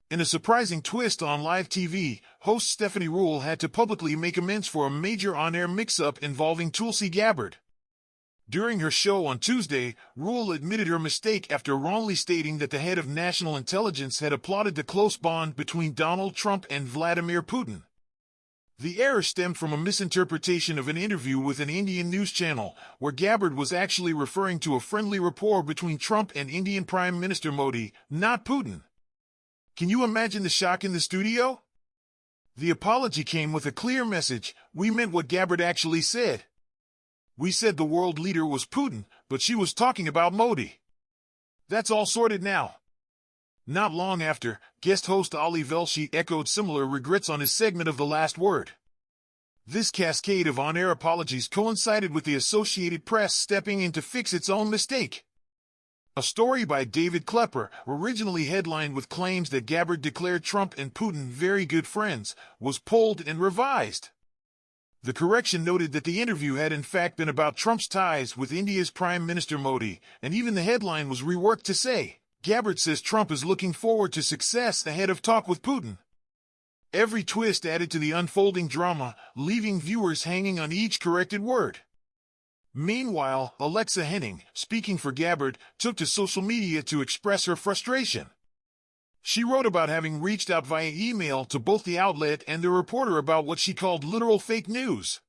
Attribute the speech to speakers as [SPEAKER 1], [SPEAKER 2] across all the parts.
[SPEAKER 1] In a surprising twist on live TV, host Stephanie Ruhle had to publicly make amends for a major on-air mix-up involving Tulsi Gabbard. During her show on Tuesday, Ruhle admitted her mistake after wrongly stating that the head of national intelligence had applauded the close bond between Donald Trump and Vladimir Putin. The error stemmed from a misinterpretation of an interview with an Indian news channel, where Gabbard was actually referring to a friendly rapport between Trump and Indian Prime Minister Modi, not Putin. Can you imagine the shock in the studio? The apology came with a clear message: we meant what Gabbard actually said. We said the world leader was Putin, but she was talking about Modi. That's all sorted now. Not long after, guest host Ali Velshi echoed similar regrets on his segment of The Last Word. This cascade of on-air apologies coincided with the Associated Press stepping in to fix its own mistake. A story by David Klepper, originally headlined with claims that Gabbard declared Trump and Putin very good friends, was pulled and revised. The correction noted that the interview had in fact been about Trump's ties with India's Prime Minister Modi, and even the headline was reworked to say, Gabbard says Trump is looking forward to success ahead of talk with Putin. Every twist added to the unfolding drama, leaving viewers hanging on each corrected word. Meanwhile, Alexa Henning, speaking for Gabbard, took to social media to express her frustration. She wrote about having reached out via email to both the outlet and the reporter about what she called literal fake news.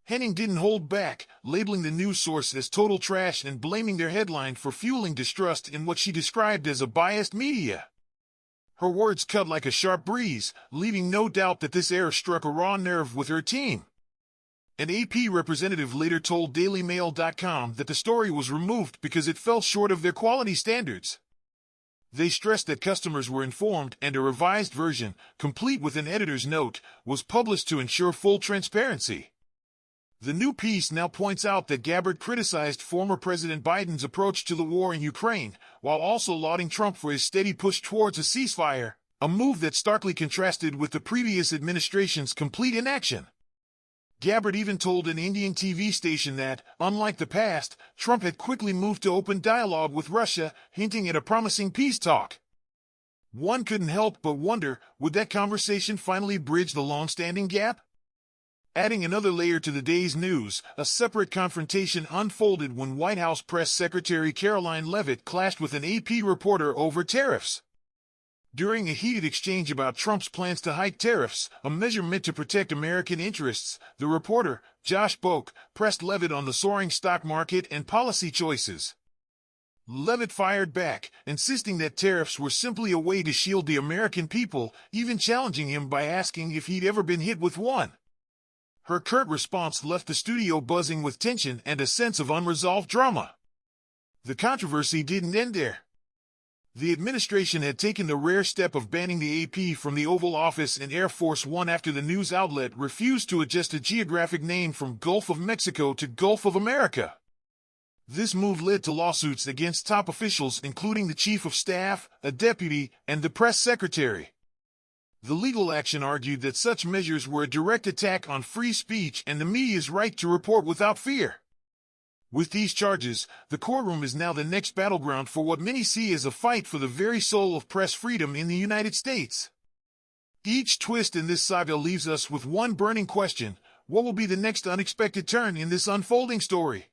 [SPEAKER 1] Henning didn't hold back, labeling the news source as total trash and blaming their headline for fueling distrust in what she described as a biased media. Her words cut like a sharp breeze, leaving no doubt that this error struck a raw nerve with her team. An AP representative later told DailyMail.com that the story was removed because it fell short of their quality standards. They stressed that customers were informed and a revised version, complete with an editor's note, was published to ensure full transparency. The new piece now points out that Gabbard criticized former President Biden's approach to the war in Ukraine, while also lauding Trump for his steady push towards a ceasefire, a move that starkly contrasted with the previous administration's complete inaction. Gabbard even told an Indian TV station that, unlike the past, Trump had quickly moved to open dialogue with Russia, hinting at a promising peace talk. One couldn't help but wonder, would that conversation finally bridge the long-standing gap? Adding another layer to the day's news, a separate confrontation unfolded when White House Press Secretary Caroline Leavitt clashed with an AP reporter over tariffs. During a heated exchange about Trump's plans to hike tariffs, a measure meant to protect American interests, the reporter, Josh Boak, pressed Leavitt on the soaring stock market and policy choices. Leavitt fired back, insisting that tariffs were simply a way to shield the American people, even challenging him by asking if he'd ever been hit with one. Her curt response left the studio buzzing with tension and a sense of unresolved drama. The controversy didn't end there. The administration had taken the rare step of banning the AP from the Oval Office and Air Force One after the news outlet refused to adjust a geographic name from Gulf of Mexico to Gulf of America. This move led to lawsuits against top officials including the Chief of Staff, a deputy, and the press secretary. The legal action argued that such measures were a direct attack on free speech and the media's right to report without fear. With these charges, the courtroom is now the next battleground for what many see as a fight for the very soul of press freedom in the United States. Each twist in this saga leaves us with one burning question: what will be the next unexpected turn in this unfolding story?